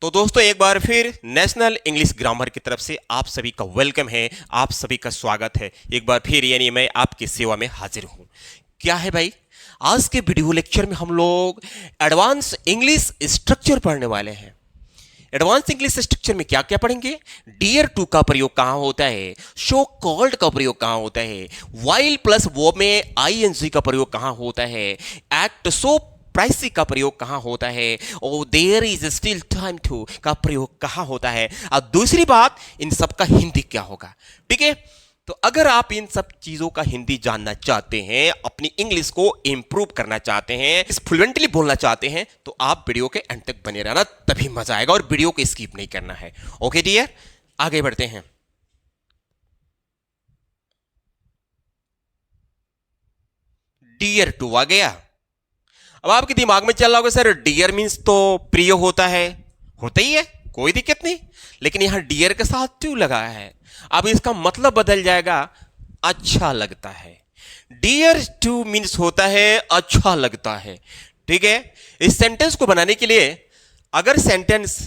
तो दोस्तों एक बार फिर नेशनल इंग्लिश ग्रामर की तरफ से आप सभी का वेलकम है, आप सभी का स्वागत है। एक बार फिर यानी मैं आपकी सेवा में हाजिर हूं। क्या है भाई, आज के वीडियो लेक्चर में हम लोग एडवांस इंग्लिश स्ट्रक्चर पढ़ने वाले हैं। एडवांस इंग्लिश स्ट्रक्चर में क्या क्या पढ़ेंगे? डियर टू का प्रयोग कहां होता है, सो कॉल्ड का प्रयोग कहां होता है, वाइल प्लस वो में आईएनजी का प्रयोग कहां होता है, एक्ट सो प्राइसी का प्रयोग कहां होता है, और there is still time to का प्रयोग कहां होता है, और दूसरी बात इन सब का हिंदी क्या होगा। ठीक है, तो अगर आप इन सब चीजों का हिंदी जानना चाहते हैं, अपनी इंग्लिश को इंप्रूव करना चाहते हैं, इस फ्लुएंटली बोलना चाहते हैं, तो आप वीडियो के एंड तक बने रहना, तभी मजा आएगा और वीडियो को स्किप नहीं करना है। ओके डियर, आगे बढ़ते हैं। डियर टू आ गया। अब आपके दिमाग में चल रहा होगा सर डियर मीन्स तो प्रिय होता है, होता ही है, कोई दिक्कत नहीं, लेकिन यहां डियर के साथ टू लगा है। अब इसका मतलब बदल जाएगा, अच्छा लगता है। डियर टू मीन्स होता है अच्छा लगता है। ठीक है, इस सेंटेंस को बनाने के लिए अगर सेंटेंस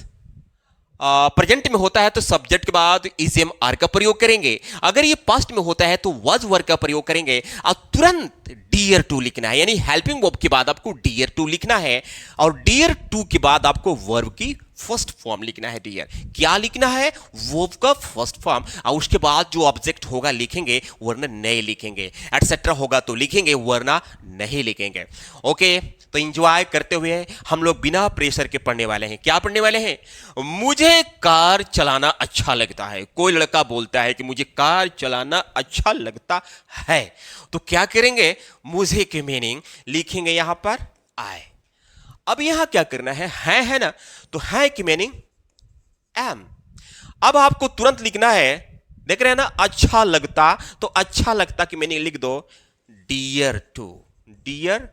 प्रेजेंट में होता है तो सब्जेक्ट के बाद इजम आर का प्रयोग करेंगे, अगर ये पास्ट में होता है तो वाज वर्ब का प्रयोग करेंगे, और तुरंत डियर टू लिखना है, यानी हेल्पिंग वर्ब के बाद आपको डियर टू लिखना है, और डियर टू के बाद आपको वर्ब की फर्स्ट फॉर्म लिखना है। डियर क्या लिखना है? वर्ब का फर्स्ट फॉर्म, और उसके बाद जो ऑब्जेक्ट होगा लिखेंगे, वरना नहीं लिखेंगे, एटसेट्रा होगा तो लिखेंगे, वरना नहीं लिखेंगे। ओके, तो एंजॉय करते हुए हम लोग बिना प्रेशर के पढ़ने वाले हैं। क्या पढ़ने वाले हैं? मुझे कार चलाना अच्छा लगता है। कोई लड़का बोलता है कि मुझे कार चलाना अच्छा लगता है, तो क्या करेंगे? मुझे के मीनिंग लिखेंगे यहां पर आई। अब यहां क्या करना है ना, तो है की मीनिंग एम। अब आपको तुरंत लिखना है, देख रहे हैं ना, अच्छा लगता, तो अच्छा लगता की मीनिंग लिख दो डियर टू, डियर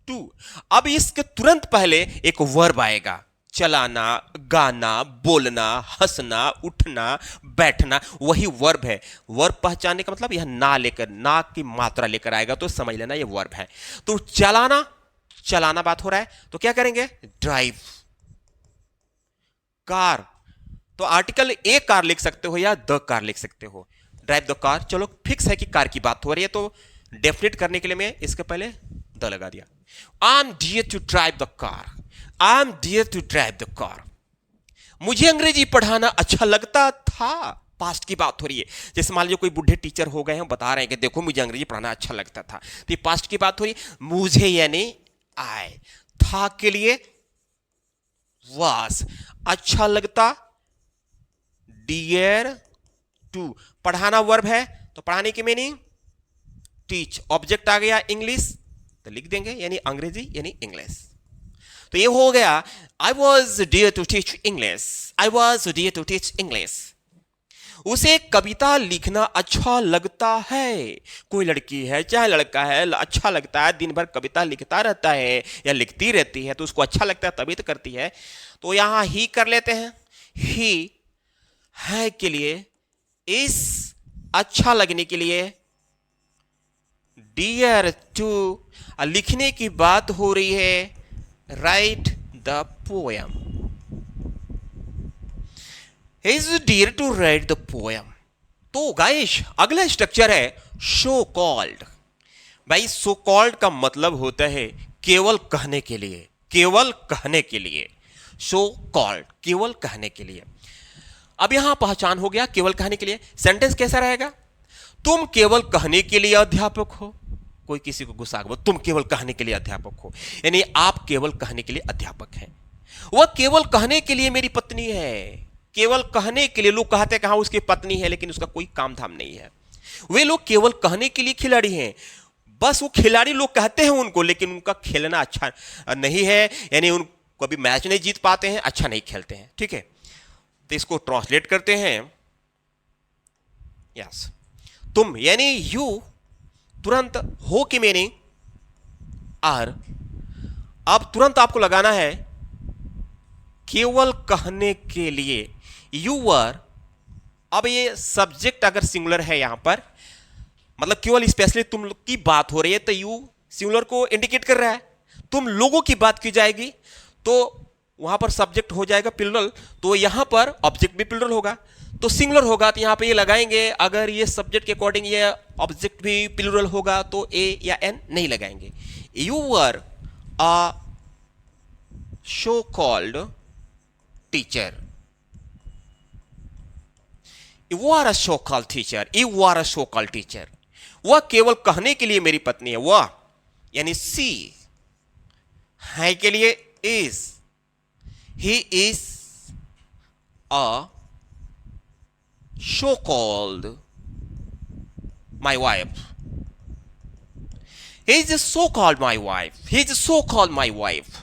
टू। अब इसके तुरंत पहले एक वर्ब आएगा, चलाना, गाना, बोलना, हंसना, उठना, बैठना, वही वर्ब है। वर्ब पहचानने का मतलब यह ना लेकर, ना की मात्रा लेकर आएगा तो समझ लेना यह वर्ब है। तो चलाना, चलाना बात हो रहा है, तो क्या करेंगे? ड्राइव। कार, तो आर्टिकल ए कार लिख सकते हो या द कार लिख सकते हो। ड्राइव द कार, चलो फिक्स है कि कार की बात हो रही है, तो डेफिनेट करने के लिए मैं इसके पहले द लगा दिया। I am dear to drive the car, I am dear to drive the car. मुझे अंग्रेजी पढ़ाना अच्छा लगता था, पास्ट की बात हो रही है। जैसे मान लीजिए कोई बुढ़े टीचर हो गए हैं, बता रहे हैं कि देखो मुझे अंग्रेजी पढ़ाना अच्छा लगता था, तो ये पास्ट की बात हो रही है। मुझे यानी आई, था के लिए वास, अच्छा लगता डियर टू, पढ़ाना वर्ब है तो पढ़ाने की मीनिंग टीच, ऑब्जेक्ट आ गया इंग्लिश तो लिख देंगे, यानी अंग्रेजी यानी इंग्लिश। तो ये हो गया, I was dear to teach English, I was dear to teach English. उसे कविता लिखना अच्छा लगता है। कोई लड़की है चाहे लड़का है, अच्छा लगता है, दिन भर कविता लिखता रहता है या लिखती रहती है, तो उसको अच्छा लगता है तभी तो करती है। तो यहां ही कर लेते हैं, ही है के लिए, इस अच्छा लगने के लिए, डियर टू, लिखने की बात हो रही है, write the poem, he is dear to write the poem. तो गाइस अगला स्ट्रक्चर है सो कॉल्ड। भाई सो कॉल्ड का मतलब होता है केवल कहने के लिए, केवल कहने के लिए, सो कॉल्ड केवल कहने के लिए। अब यहां पहचान हो गया केवल कहने के लिए। सेंटेंस कैसा रहेगा? तुम केवल कहने के लिए अध्यापक हो। कोई किसी को गुस्सा हो, तुम केवल कहने के लिए अध्यापक हो, यानी आप केवल कहने के लिए अध्यापक हैं। वह केवल कहने के लिए मेरी पत्नी है। केवल कहने के लिए लोग कहते हैं कि हाँ उसकी पत्नी है, लेकिन उसका कोई काम धाम नहीं है। वे लोग केवल कहने के लिए खिलाड़ी हैं, बस वो खिलाड़ी लोग कहते हैं उनको, लेकिन उनका खेलना अच्छा नहीं है, यानी उन कभी मैच नहीं जीत पाते हैं, अच्छा नहीं खेलते हैं। ठीक है, तो इसको ट्रांसलेट करते हैं, यस, तुम यानी यू, तुरंत हो की मीनिंग आर। अब तुरंत आपको लगाना है केवल कहने के लिए, यू वर। अब ये सब्जेक्ट अगर सिंगुलर है यहां पर, मतलब केवल स्पेशली तुम की बात हो रही है, तो यू सिंगुलर को इंडिकेट कर रहा है। तुम लोगों की बात की जाएगी तो वहां पर सब्जेक्ट हो जाएगा प्लूरल, तो यहां पर ऑब्जेक्ट भी प्लूरल होगा, तो सिंगुलर होगा, तो यहां पे ये लगाएंगे। अगर ये सब्जेक्ट के अकॉर्डिंग ये ऑब्जेक्ट भी प्लूरल होगा तो ए या एन नहीं लगाएंगे। You were a show called teacher, you are a show called teacher, you are a show called teacher. वह केवल कहने के लिए मेरी पत्नी है, वह यानी सी, है के लिए is, he is a show called my wife, he is so called my wife, he is so called my wife.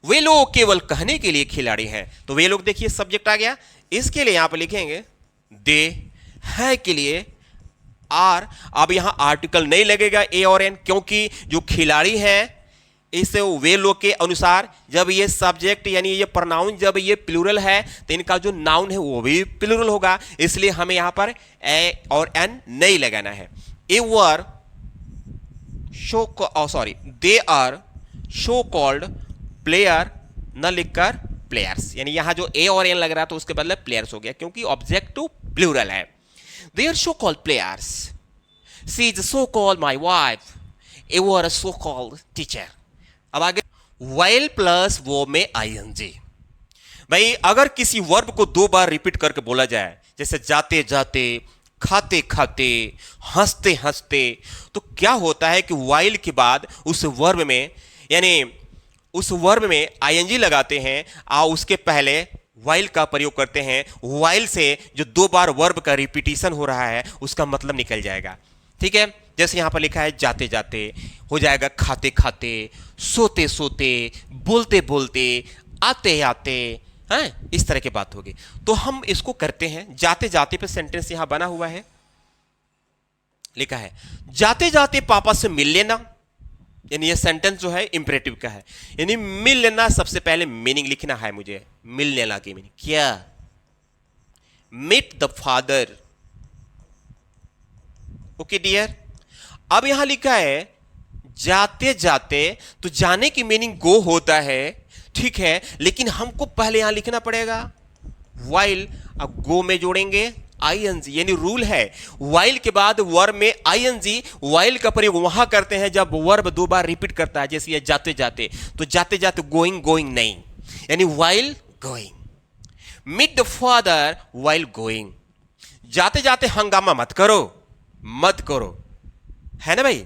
वे लोग केवल कहने के लिए खिलाड़ी हैं, तो वे लोग देखिए सब्जेक्ट आ गया, इसके लिए यहां पर लिखेंगे दे, है के लिए आर। अब यहां आर्टिकल नहीं लगेगा ए और एन, क्योंकि जो खिलाड़ी हैं इस वे लोग के अनुसार जब ये सब्जेक्ट यानी ये प्रोनाउन जब ये प्लूरल है तो इनका जो नाउन है वो भी प्लूरल होगा, इसलिए हमें यहां पर ए और एन नहीं लगाना है। A were show sorry they are show called player, न लिखकर प्लेयर्स, यानी यहां जो ए और एन लग रहा था उसके बदले प्लेयर्स हो गया, क्योंकि ऑब्जेक्ट टू प्लूरल है। They are so-called players. She is so-called my wife. You are a so-called teacher. अब आगे while प्लस वो में ing। भाई अगर किसी वर्ब को दो बार रिपीट करके बोला जाए, जैसे जाते जाते, खाते खाते, हंसते हंसते, तो क्या होता है कि while के बाद उस वर्ब में यानी उस वर्ब में ing लगाते हैं और उसके पहले वाइल का प्रयोग करते हैं। वाइल से जो दो बार वर्ब का रिपीटिशन हो रहा है उसका मतलब निकल जाएगा, ठीक है। जैसे यहां पर लिखा है जाते जाते, हो जाएगा खाते खाते, सोते सोते, बोलते बोलते, आते आते, हैं इस तरह की बात होगी। तो हम इसको करते हैं, जाते जाते पे सेंटेंस यहां बना हुआ है, लिखा है जाते जाते पापा से मिल लेना, यानी ये सेंटेंस जो है इंपरेटिव का है, यानी मिल लेना। सबसे पहले मीनिंग लिखना है मुझे, मिल लेना की मीनिंग क्या, meet the father, okay dear. अब यहां लिखा है जाते जाते, तो जाने की मीनिंग गो होता है, ठीक है, लेकिन हमको पहले यहां लिखना पड़ेगा वाइल। अब गो में जोड़ेंगे आईएनजी, यानी रूल है वाइल के बाद वर्ब में आईएनजी। वाइल का प्रयोग वहां करते हैं जब वर्ब दो बार रिपीट करता है, जैसे ये जाते जाते, तो जाते जाते गोइंग गोइंग नहीं, यानी while going. Meet the father while going, जाते जाते हंगामा मत करो, मत करो, है ना भाई।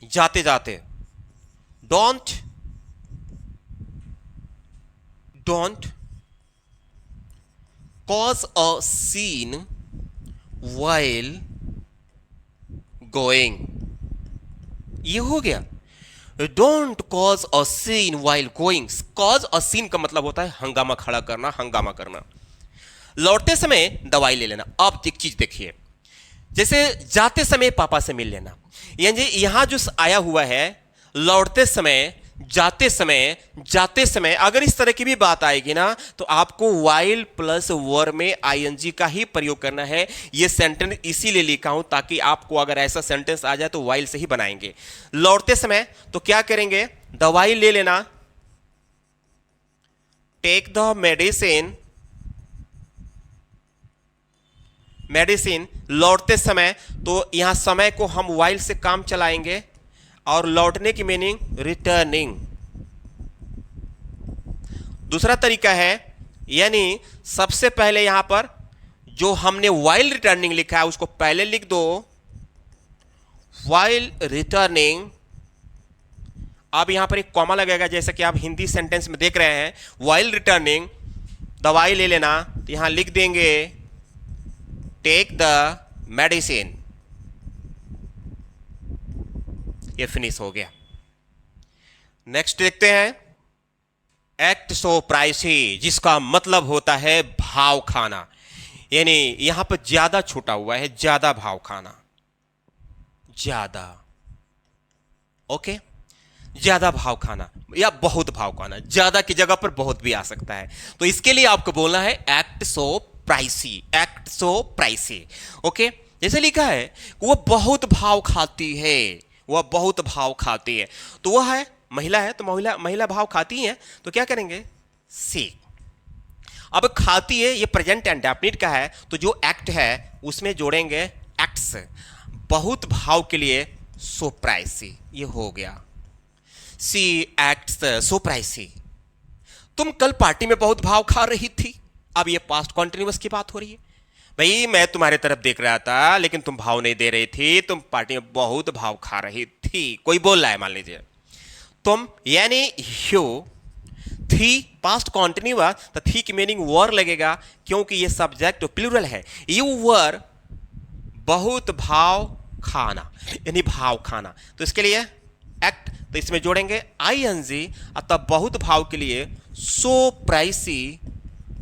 जाते जाते don't cause a scene while going, ये हो गया। Don't cause a scene while going, cause a scene का मतलब होता है हंगामा खड़ा करना, हंगामा करना। लौटते समय दवाई ले लेना। अब एक चीज देखिए, जैसे जाते समय पापा से मिल लेना, यानी यहां जो आया हुआ है लौटते समय, जाते समय, जाते समय, अगर इस तरह की भी बात आएगी ना तो आपको वाइल प्लस वर्ब में आईएनजी का ही प्रयोग करना है। ये सेंटेंस इसीलिए लिखा हूं ताकि आपको अगर ऐसा सेंटेंस आ जाए तो वाइल से ही बनाएंगे। लौटते समय तो क्या करेंगे, दवाई ले लेना, टेक द मेडिसिन, मेडिसिन। लौटते समय तो यहां समय को हम वाइल से काम चलाएंगे, और लौटने की मीनिंग रिटर्निंग। दूसरा तरीका है, यानी सबसे पहले यहां पर जो हमने वाइल रिटर्निंग लिखा है उसको पहले लिख दो, वाइल रिटर्निंग। अब यहां पर एक कॉमा लगेगा, जैसा कि आप हिंदी सेंटेंस में देख रहे हैं, वाइल रिटर्निंग दवाई ले लेना, तो यहां लिख देंगे टेक द मेडिसिन। ये फिनिश हो गया। नेक्स्ट देखते हैं एक्ट सो प्राइसी, जिसका मतलब होता है भाव खाना, यानी यहां पर ज्यादा छूटा हुआ है, ज्यादा भाव खाना, ज्यादा, ओके, ज्यादा भाव खाना या बहुत भाव खाना, ज्यादा की जगह पर बहुत भी आ सकता है। तो इसके लिए आपको बोलना है act so pricey, act so pricey, okay. जैसे लिखा है वो बहुत भाव खाती है, वह बहुत भाव खाती है, तो वह है महिला है तो महिला महिला भाव खाती है, तो क्या करेंगे? सी। अब खाती है ये प्रेजेंट इंडेफिनिट का है, तो जो एक्ट है उसमें जोड़ेंगे एक्ट्स। बहुत भाव के लिए सो प्राइसी, ये हो गया। सी एक्ट्स सो प्राइसी। तुम कल पार्टी में बहुत भाव खा रही थी। अब ये पास्ट कॉन्टिन्यूअस की बात हो रही है। भाई मैं तुम्हारे तरफ देख रहा था लेकिन तुम भाव नहीं दे रही थी, तुम पार्टी में बहुत भाव खा रही थी। कोई बोल रहा है, मान लीजिए तुम, यानी यू थी पास्ट कॉन्टिन्यूअस, तो थी की मीनिंग वर लगेगा क्योंकि ये सब्जेक्ट प्लूरल है। यू वर बहुत भाव खाना, यानी भाव खाना, तो इसके लिए एक्ट, तो इसमें जोड़ेंगे आईएनजी। तब बहुत भाव के लिए सो प्राइसी।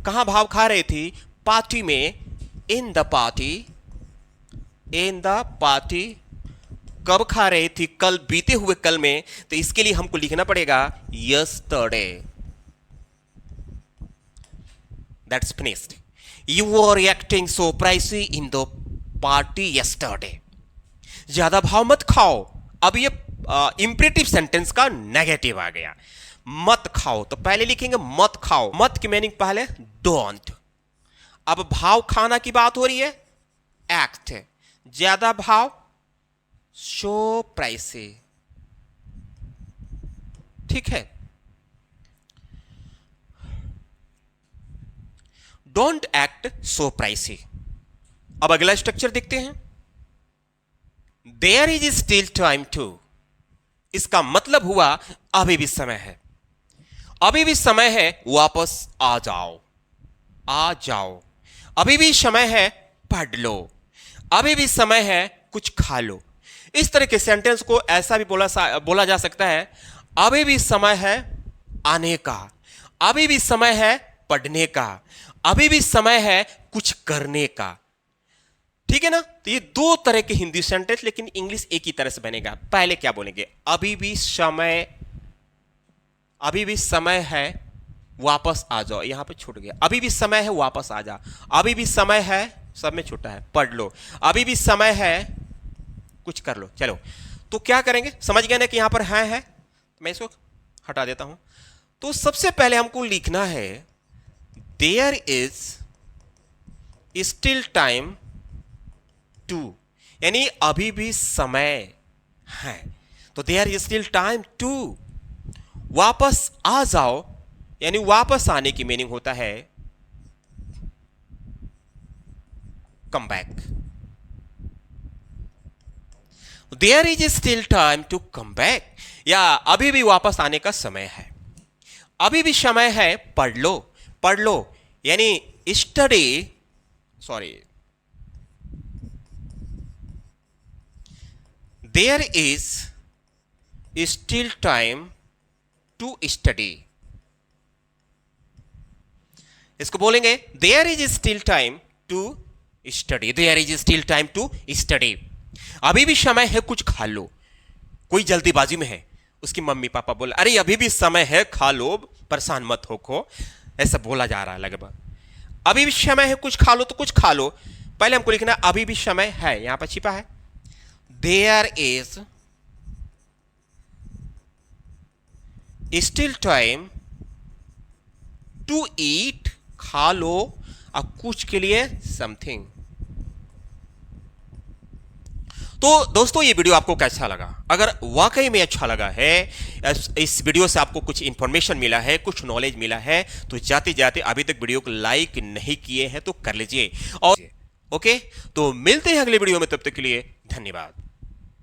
कहां भाव खा रही थी? पार्टी में। In the party, in the party. कब खा रही थी? कल, बीते हुए कल में। तो इसके लिए हमको लिखना पड़ेगा yesterday. That's finished. You were acting so pricey in the party yesterday. ज्यादा भाव मत खाओ। अब ये इंपरेटिव सेंटेंस का नेगेटिव आ गया। मत खाओ, तो पहले लिखेंगे मत खाओ। मत की मीनिंग पहले डोंट। अब भाव खाना की बात हो रही है, एक्ट। ज्यादा भाव शो प्राइसी, ठीक है। Don't act so pricey. अब अगला स्ट्रक्चर देखते हैं। There is still time to. इसका मतलब हुआ अभी भी समय है, अभी भी समय है, वापस आ जाओ, आ जाओ। अभी भी समय है, पढ़ लो। अभी भी समय है, कुछ खा लो। इस तरह के सेंटेंस को ऐसा भी बोला जा सकता है, अभी भी समय है आने का, अभी भी समय है पढ़ने का, अभी भी समय है कुछ करने का। ठीक है ना? तो ये दो तरह के हिंदी सेंटेंस, लेकिन इंग्लिश एक ही तरह से बनेगा। पहले क्या बोलेंगे? अभी भी समय है, वापस आ जाओ। यहां पे छूट गया। अभी भी समय है, वापस आ जा। अभी भी समय है, सब में छूटा है, पढ़ लो। अभी भी समय है, कुछ कर लो। चलो, तो क्या करेंगे? समझ गए ना कि यहां पर है। मैं इसको हटा देता हूं। तो सबसे पहले हमको लिखना है there is still time to, यानी अभी भी समय है। तो there is still time to. वापस आ जाओ, यानी वापस आने की मीनिंग होता है come back. There is still time to come back, या अभी भी वापस आने का समय है। अभी भी समय है, पढ़ लो, पढ़ लो, यानी study, sorry, there is still time to study. इसको बोलेंगे there is still time to study, there is still time to study. अभी भी समय है, कुछ खा लो। कोई जल्दीबाजी में है, उसकी मम्मी पापा बोले अरे अभी भी समय है, खा लो, परेशान मत हो खो, ऐसा बोला जा रहा है लगभग। अभी भी समय है, कुछ खा लो, तो कुछ खा लो। पहले हमको लिखना अभी भी समय है, यहां पर छिपा है there is still time to eat, खा लो, और कुछ के लिए समथिंग। तो दोस्तों ये वीडियो आपको कैसा लगा? अगर वाकई में अच्छा लगा है, इस वीडियो से आपको कुछ इंफॉर्मेशन मिला है, कुछ नॉलेज मिला है, तो जाते जाते अभी तक वीडियो को लाइक नहीं किए हैं तो कर लीजिए। और ओके, तो मिलते हैं अगले वीडियो में, तब तक के लिए धन्यवाद।